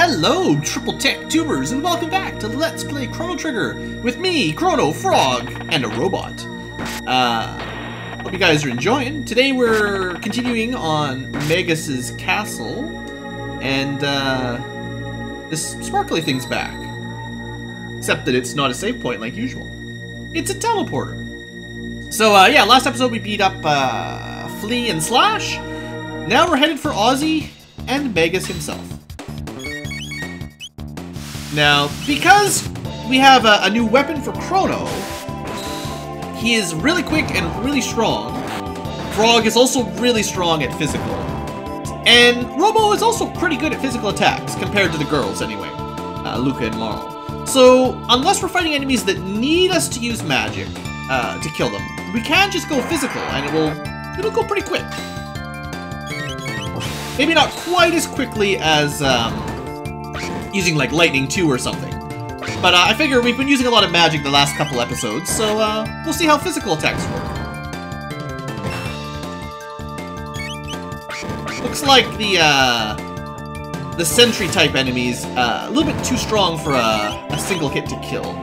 Hello, Triple Tech Tubers, and welcome back to Let's Play Chrono Trigger with me, Chrono, Frog, and a robot. Hope you guys are enjoying. Today we're continuing on Magus's castle, and this sparkly thing's back. Except that it's not a save point like usual. It's a teleporter. So yeah, last episode we beat up Flea and Slash. Now we're headed for Ozzie and Magus himself. Now, because we have a new weapon for Chrono, he is really quick and really strong. Frog is also really strong at physical. And Robo is also pretty good at physical attacks, compared to the girls anyway, Luca and Marl. So, unless we're fighting enemies that need us to use magic to kill them, we can just go physical, and it'll go pretty quick. Maybe not quite as quickly as using like Lightning 2 or something. But I figure we've been using a lot of magic the last couple episodes, so we'll see how physical attacks work. Looks like the sentry type enemies a little bit too strong for a single hit to kill.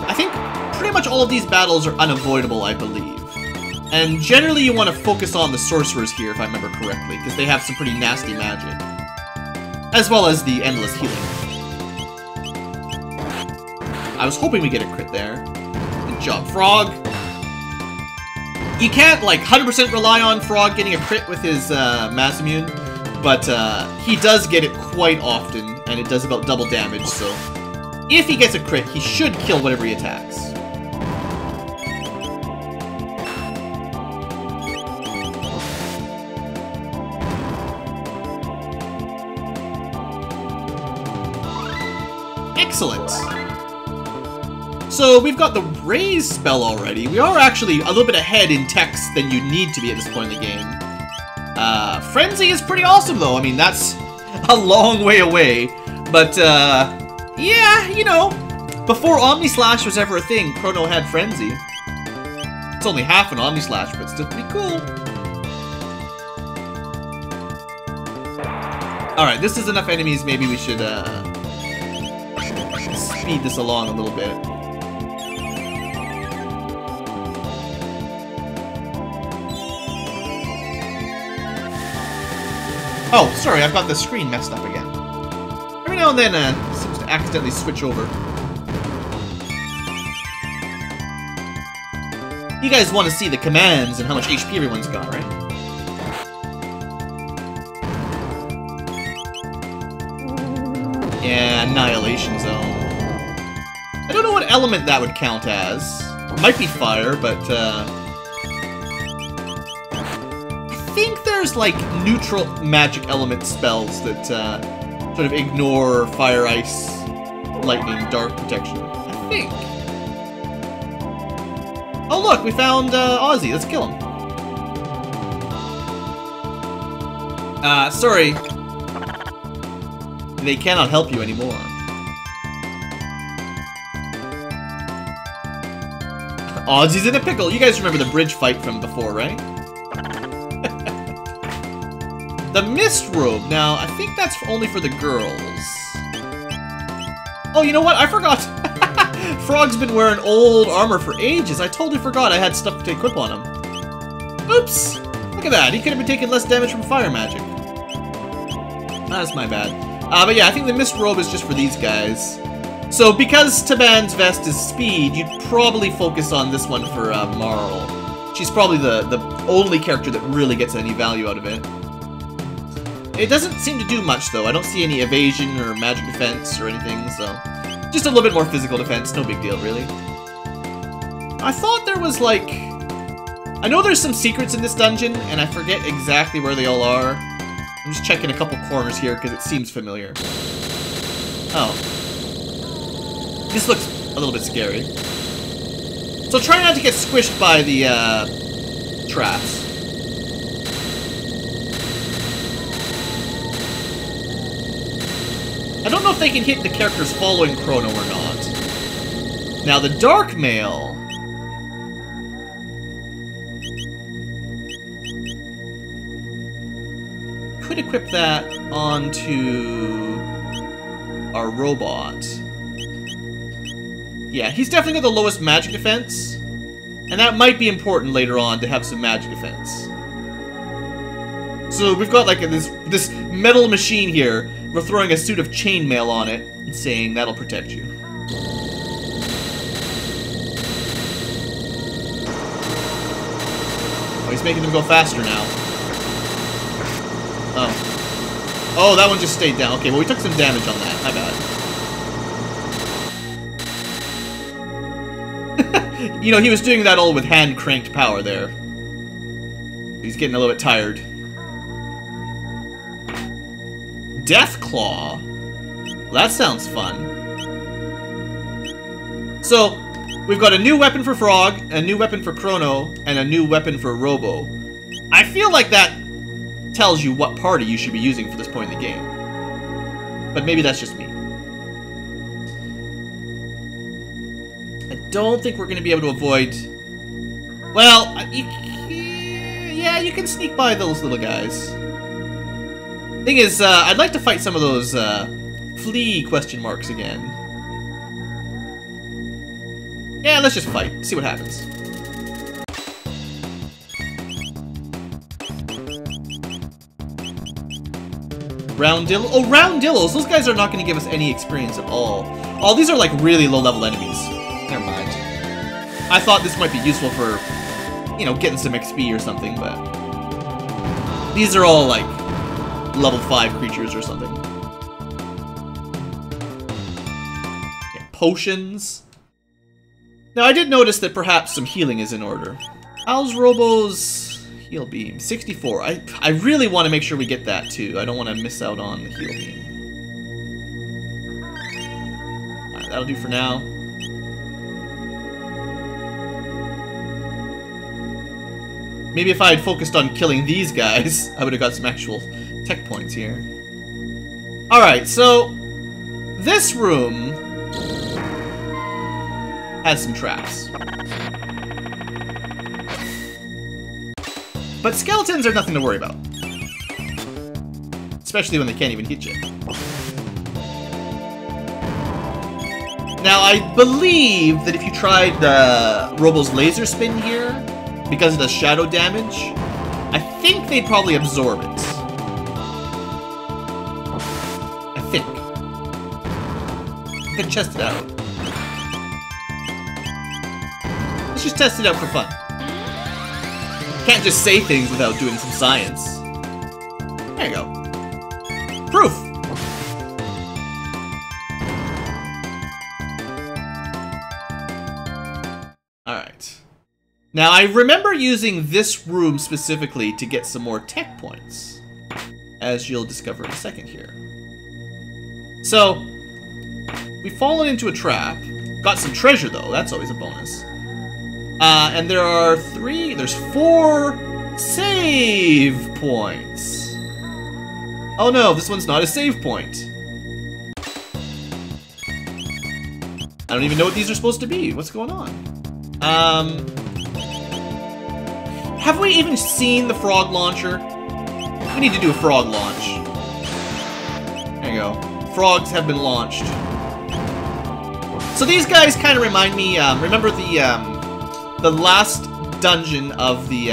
I think pretty much all of these battles are unavoidable, I believe. And generally you want to focus on the sorcerers here, if I remember correctly, because they have some pretty nasty magic. As well as the endless healing. I was hoping we get a crit there. Good job, Frog. You can't, like, 100% rely on Frog getting a crit with his Masamune, but he does get it quite often, and it does about double damage, so if he gets a crit, he should kill whatever he attacks. Excellent! So, we've got the Raise spell already. We are actually a little bit ahead in text than you need to be at this point in the game. Frenzy is pretty awesome, though. I mean, that's a long way away. But, yeah, you know, before Omnislash was ever a thing, Chrono had Frenzy. It's only half an Omnislash, but still pretty cool. Alright, this is enough enemies. Maybe we should, speed this along a little bit. Oh, sorry, I've got the screen messed up again. Every now and then, it seems to accidentally switch over. You guys want to see the commands and how much HP everyone's got, right? Yeah, Annihilation Zone. I don't know what element that would count as. It might be fire, but I think there's like neutral magic element spells that sort of ignore fire, ice, lightning, dark protection. I think. Oh look, we found Ozzie. Let's kill him. Sorry. They cannot help you anymore. Ozzie's in a pickle. You guys remember the bridge fight from before, right? The Mist Robe. Now, I think that's only for the girls. Oh, you know what? I forgot. Frog's been wearing old armor for ages. I totally forgot I had stuff to equip on him. Oops. Look at that. He could have been taking less damage from fire magic. That's my bad. But yeah, I think the Mist Robe is just for these guys. So, because Taban's vest is speed, you'd probably focus on this one for Marl. She's probably the only character that really gets any value out of it. It doesn't seem to do much, though. I don't see any evasion or magic defense or anything, so just a little bit more physical defense. No big deal, really. I thought there was, like... I know there's some secrets in this dungeon, and I forget exactly where they all are. I'm just checking a couple corners here because it seems familiar. Oh. This looks a little bit scary. So try not to get squished by the traps. I don't know if they can hit the characters following Chrono or not. Now the Dark Mail could equip that onto our robot. Yeah, he's definitely got the lowest magic defense, and that might be important later on to have some magic defense. So we've got like this metal machine here. We're throwing a suit of chainmail on it and saying that'll protect you. Oh, he's making them go faster now. Oh. Oh, that one just stayed down. Okay, well we took some damage on that. My bad. You know, he was doing that all with hand-cranked power there. He's getting a little bit tired. Deathclaw? Well, that sounds fun. So, we've got a new weapon for Frog, a new weapon for Chrono, and a new weapon for Robo. I feel like that tells you what party you should be using for this point in the game. But maybe that's just me. I don't think we're going to be able to avoid... Well, yeah, you can sneak by those little guys. Thing is, I'd like to fight some of those flea question marks again. Yeah, let's just fight. See what happens. Roundillo. Oh, Roundillos! Those guys are not going to give us any experience at all. Oh, these are like really low-level enemies. Never mind. I thought this might be useful for, you know, getting some XP or something, but... These are all like level 5 creatures or something. Yeah, potions. Now, I did notice that perhaps some healing is in order. How's Robo's heal beam? 64. I really want to make sure we get that, too. I don't want to miss out on the heal beam. Alright, that'll do for now. Maybe if I had focused on killing these guys, I would have got some actual tech points here. Alright, so... This room... has some traps. But skeletons are nothing to worry about. Especially when they can't even hit you. Now, I believe that if you tried Robo's laser spin here, because it does shadow damage, I think they'd probably absorb it. I think. I could test it out. Let's just test it out for fun. Can't just say things without doing some science. There you go. Proof! Alright. Now, I remember using this room specifically to get some more tech points, as you'll discover in a second here. So, we've fallen into a trap. Got some treasure, though. That's always a bonus. And there's 4 save points. Oh no, this one's not a save point. I don't even know what these are supposed to be. What's going on? Have we even seen the frog launcher? We need to do a frog launch. There you go. Frogs have been launched. So these guys kind of remind me, remember the last dungeon of the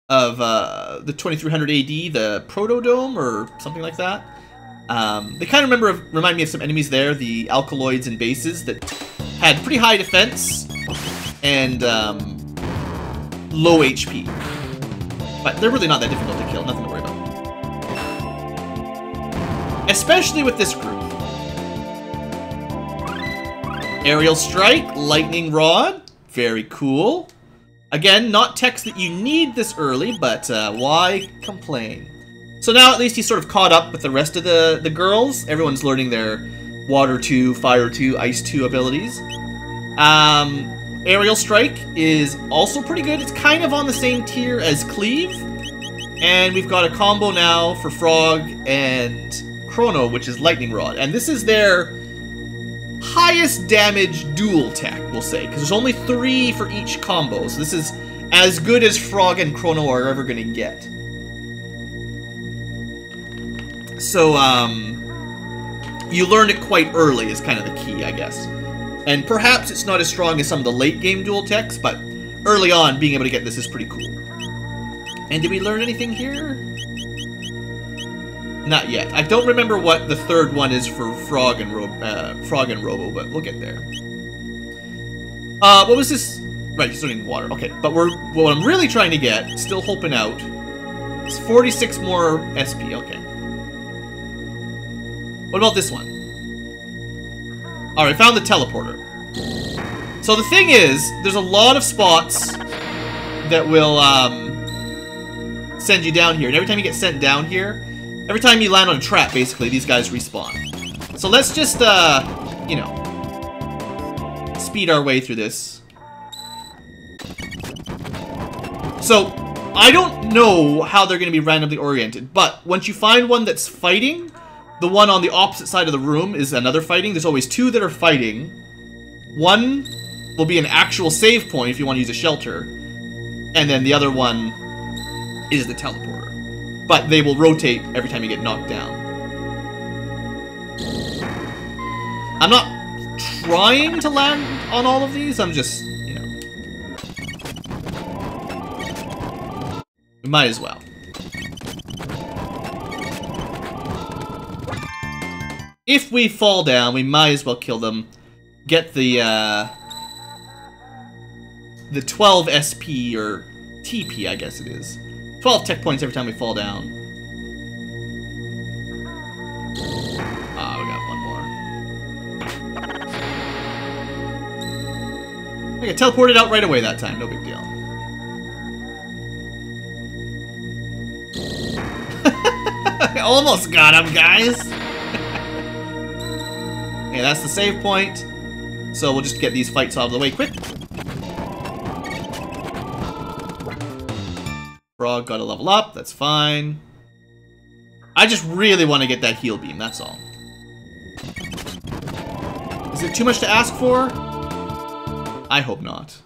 2300 AD, the Protodome or something like that. They kind of remind me of some enemies there, the alkaloids and bases that had pretty high defense and low HP. But they're really not that difficult to kill, nothing to worry about. Especially with this group. Aerial Strike, Lightning Rod, very cool. Again, not techs that you need this early, but why complain? So now at least he's sort of caught up with the rest of the girls. Everyone's learning their Water 2, Fire 2, Ice 2 abilities. Aerial Strike is also pretty good. It's kind of on the same tier as Cleave. And we've got a combo now for Frog and Chrono, which is Lightning Rod. And this is their highest damage dual tech, we'll say, because there's only 3 for each combo, so this is as good as Frog and Chrono are ever going to get. So, you learn it quite early is kind of the key, I guess. And perhaps it's not as strong as some of the late game dual techs, but early on, being able to get this is pretty cool. And did we learn anything here? Not yet. I don't remember what the third one is for Frog and Robo, but we'll get there. What was this? Right, you still need water. Okay, but what I'm really trying to get, still hoping out, is 46 more SP. Okay. What about this one? Alright, found the teleporter. So the thing is, there's a lot of spots that will send you down here. And every time you get sent down here, every time you land on a trap, basically, these guys respawn. So let's just, you know, speed our way through this. So, I don't know how they're going to be randomly oriented, but once you find one that's fighting, the one on the opposite side of the room is another fighting. There's always two that are fighting. One will be an actual save point if you want to use a shelter, and then the other one is the teleporter. But they will rotate every time you get knocked down. I'm not trying to land on all of these, I'm just, you know. We might as well. If we fall down, we might as well kill them. Get the 12 SP, or TP, I guess it is. 12 tech points every time we fall down. Ah, we got one more. I got teleported out right away that time, no big deal. I almost got him, guys! Okay, that's the save point. So we'll just get these fights out of the way quick. Frog got to level up, that's fine. I just really want to get that heal beam, that's all. Is it too much to ask for? I hope not.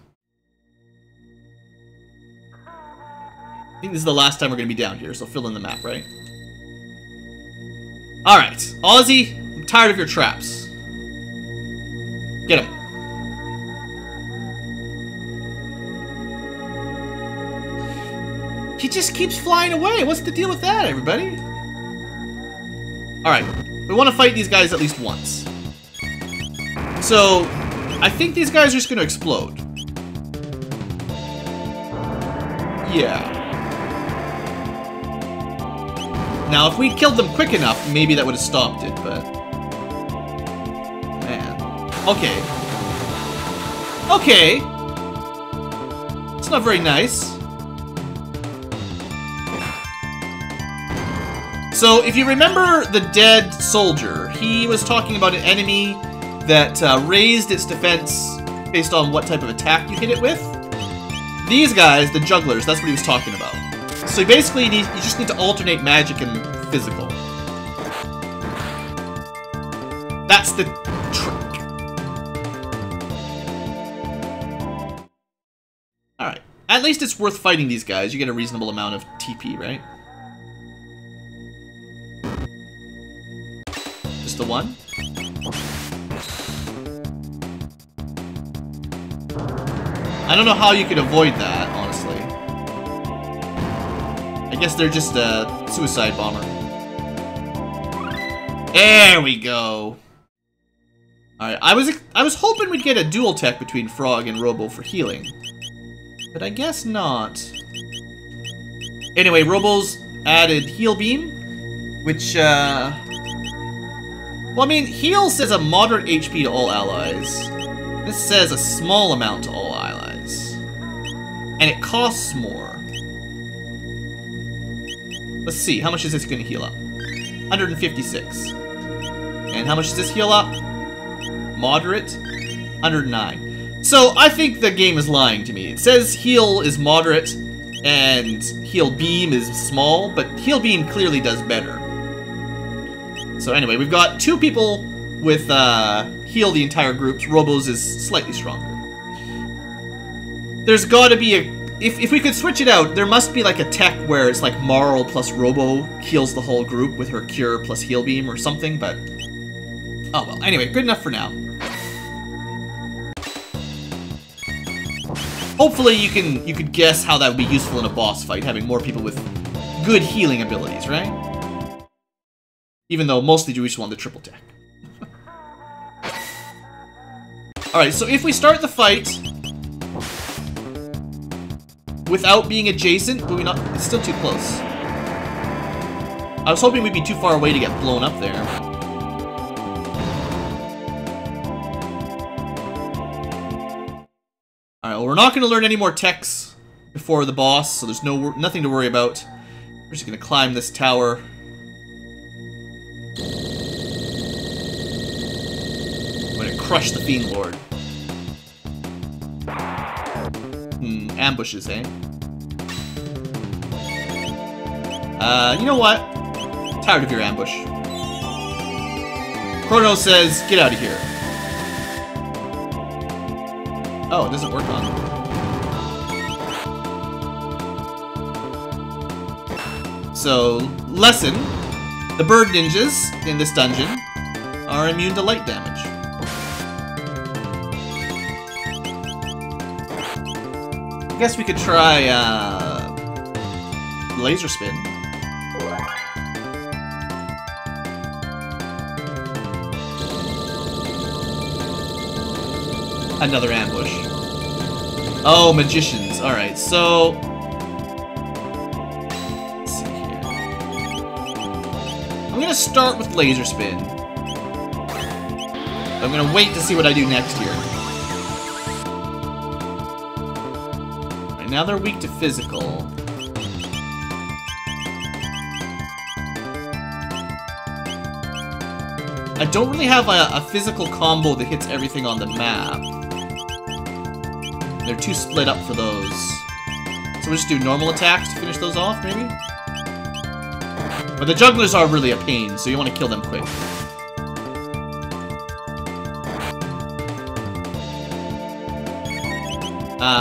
I think this is the last time we're going to be down here, so fill in the map, right? Alright, Ozzy, I'm tired of your traps. Get him. He just keeps flying away. What's the deal with that, everybody? Alright. We want to fight these guys at least once. So, I think these guys are just going to explode. Yeah. Now, if we killed them quick enough, maybe that would have stopped it, but... Man. Okay. Okay. It's not very nice. So, if you remember the dead soldier, he was talking about an enemy that raised its defense based on what type of attack you hit it with. These guys, the jugglers, that's what he was talking about. So basically, you just need to alternate magic and physical. That's the trick. Alright. At least it's worth fighting these guys. You get a reasonable amount of TP, right? Just the one? I don't know how you could avoid that, honestly. I guess they're just a suicide bomber. There we go. Alright, I was hoping we'd get a dual tech between Frog and Robo for healing. But I guess not. Anyway, Robo's added heal beam, which well, I mean, heal says a moderate HP to all allies. This says a small amount to all allies. And it costs more. Let's see, how much is this going to heal up? 156. And how much does this heal up? Moderate? 109. So, I think the game is lying to me. It says heal is moderate, and heal beam is small, but heal beam clearly does better. So anyway, we've got two people with heal the entire group. Robo's is slightly stronger. There's got to be if we could switch it out, there must be like a tech where it's like Marl plus Robo heals the whole group with her Cure plus Heal Beam or something, but... Oh well, anyway, good enough for now. Hopefully you could guess how that would be useful in a boss fight, having more people with good healing abilities, right? Even though mostly you just want the triple tech. Alright, so if we start the fight without being adjacent, will we not? It's still too close. I was hoping we'd be too far away to get blown up there. Alright, well, we're not going to learn any more techs before the boss, so there's nothing to worry about. We're just going to climb this tower. I'm going to crush the Fiend Lord. Ambushes, eh? You know what? Tired of your ambush. Chrono says, get out of here. Oh, it doesn't work on him. So, lesson. The bird ninjas in this dungeon are immune to light damage. I guess we could try, laser spin. Another ambush. Oh, magicians. Alright, so... Let's see here. I'm gonna start with laser spin. I'm gonna wait to see what I do next here. Now they're weak to physical. I don't really have a physical combo that hits everything on the map. They're too split up for those. So we'll just do normal attacks to finish those off, maybe? But the jugglers are really a pain, so you want to kill them quick.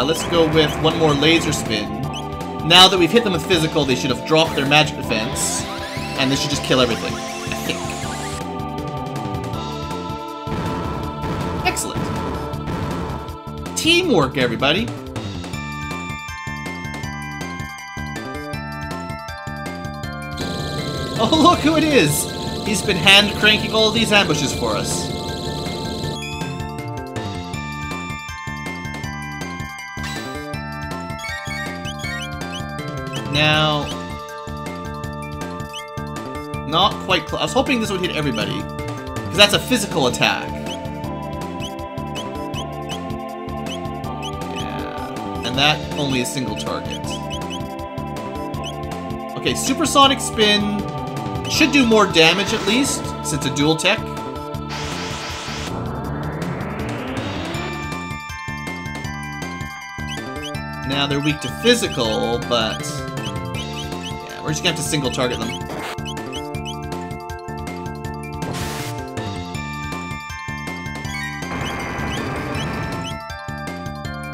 Let's go with one more laser spin. Now that we've hit them with physical, they should have dropped their magic defense, and this should just kill everything, I think. Excellent. Teamwork, everybody. Oh, look who it is! He's been hand-cranking all of these ambushes for us. Now, not quite close. I was hoping this would hit everybody, because that's a physical attack. Yeah, and that only a single target. Okay, supersonic spin should do more damage at least, since it's a dual tech. Now they're weak to physical, but... we're just gonna have to single target them.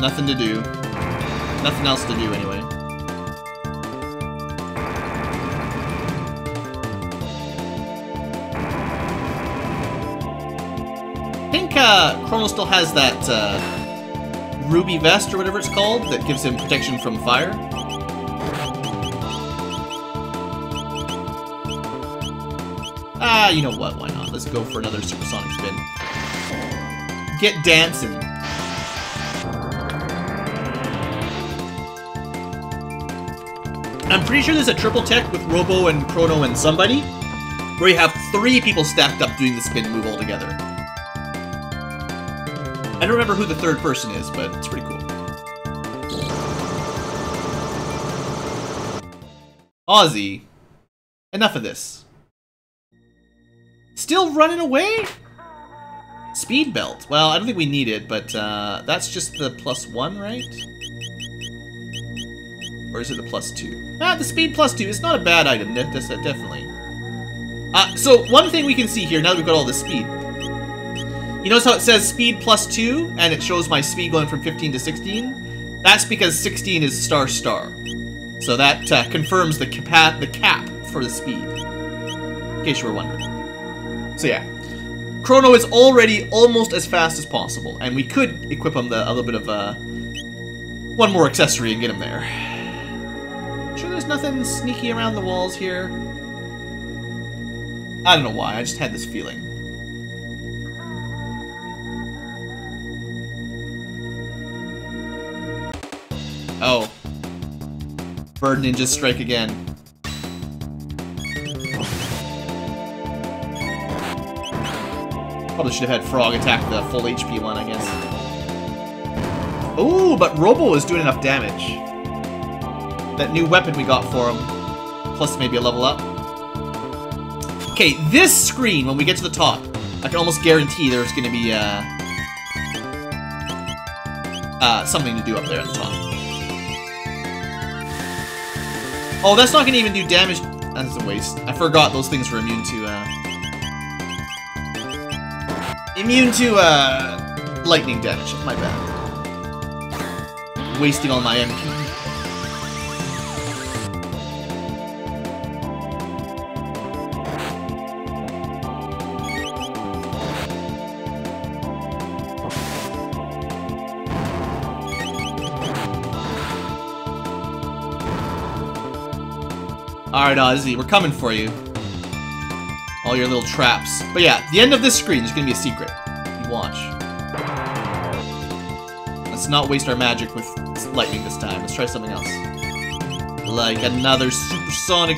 Nothing to do. Nothing else to do anyway. I think Chrono still has that ruby vest or whatever it's called that gives him protection from fire. You know what? Why not? Let's go for another supersonic spin. Get dancing. I'm pretty sure there's a triple tech with Robo and Chrono and somebody, where you have 3 people stacked up doing the spin move all together. I don't remember who the third person is, but it's pretty cool. Ozzy. Enough of this. Still running away? Speed belt. Well, I don't think we need it, but that's just the +1, right? Or is it the +2? Ah, the speed +2 is not a bad item, definitely. So, one thing we can see here, now that we've got all the speed. You notice how it says speed +2, and it shows my speed going from 15 to 16? That's because 16 is star star. So that confirms the cap for the speed. In case you were wondering. So yeah. Chrono is already almost as fast as possible, and we could equip him a little bit of one more accessory and get him there. Sure there's nothing sneaky around the walls here? I don't know why, I just had this feeling. Oh. Bird Ninjas strike again. Probably should have had Frog attack the full HP one, I guess. Ooh, but Robo is doing enough damage. That new weapon we got for him. Plus maybe a level up. Okay, this screen, when we get to the top, I can almost guarantee there's going to be something to do up there at the top. Oh, that's not going to even do damage. That's a waste. I forgot those things were immune to lightning damage. My bad. Wasting all my MP. Alright, Ozzy, we're coming for you. All your little traps. But yeah, the end of this screen is going to be a secret. You watch. Let's not waste our magic with lightning this time. Let's try something else. Like another supersonic...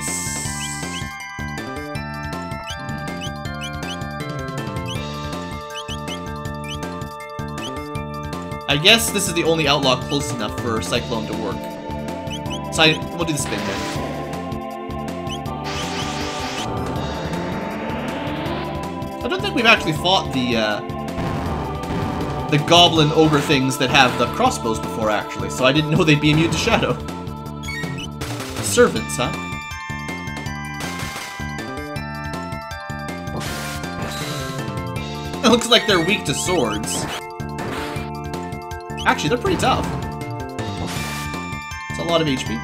I guess this is the only outlaw close enough for Cyclone to work. So we'll do the spin then. I don't think we've actually fought the goblin ogre things that have the crossbows before, actually, so I didn't know they'd be immune to shadow. Servants, huh? It looks like they're weak to swords. Actually, they're pretty tough. It's a lot of HP.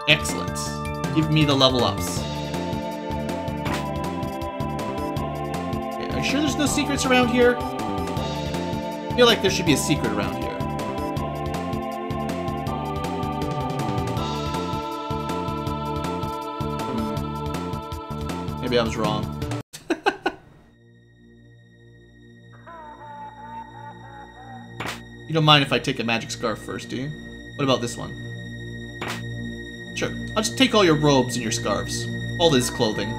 Excellent. Give me the level ups. Okay, are you sure there's no secrets around here? I feel like there should be a secret around here. Maybe I was wrong. You don't mind if I take a magic scarf first, do you? What about this one? Sure. I'll just take all your robes and your scarves. All this clothing.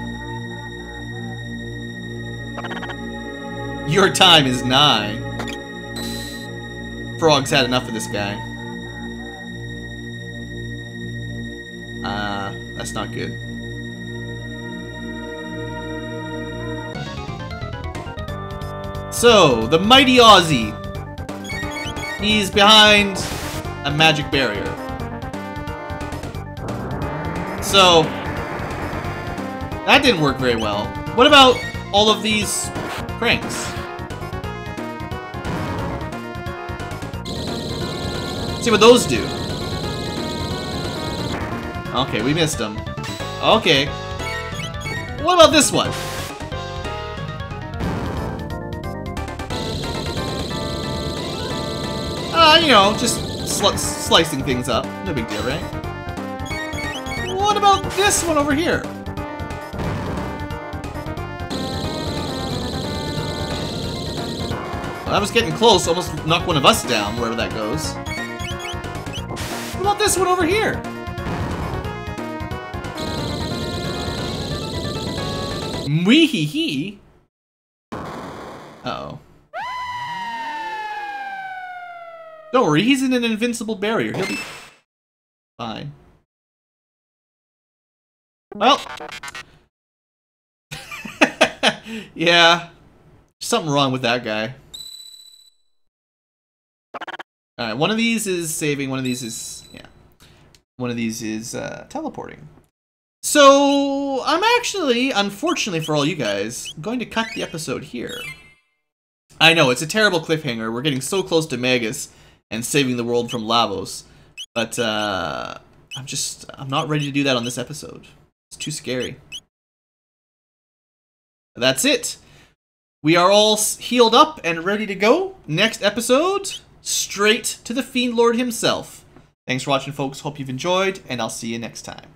Your time is nigh. Frog's had enough of this guy. That's not good. So, the mighty Ozzy. He's behind a magic barrier. So, that didn't work very well. What about all of these cranks? See what those do. Okay, we missed them. Okay. What about this one? You know, just slicing things up. No big deal, right? What about this one over here? Well, that was getting close. Almost knocked one of us down, wherever that goes. What about this one over here? Mwee-hee-hee. Uh-oh. Don't worry, he's in an invincible barrier. He'll be fine. Well. Yeah. There's something wrong with that guy. Alright, one of these is saving, one of these is... yeah. One of these is teleporting. So, I'm actually, unfortunately for all you guys, going to cut the episode here. I know, it's a terrible cliffhanger. We're getting so close to Magus and saving the world from Lavos. But, I'm not ready to do that on this episode. It's too scary. That's it. We are all healed up and ready to go. Next episode, straight to the Fiend Lord himself. Thanks for watching, folks. Hope you've enjoyed, and I'll see you next time.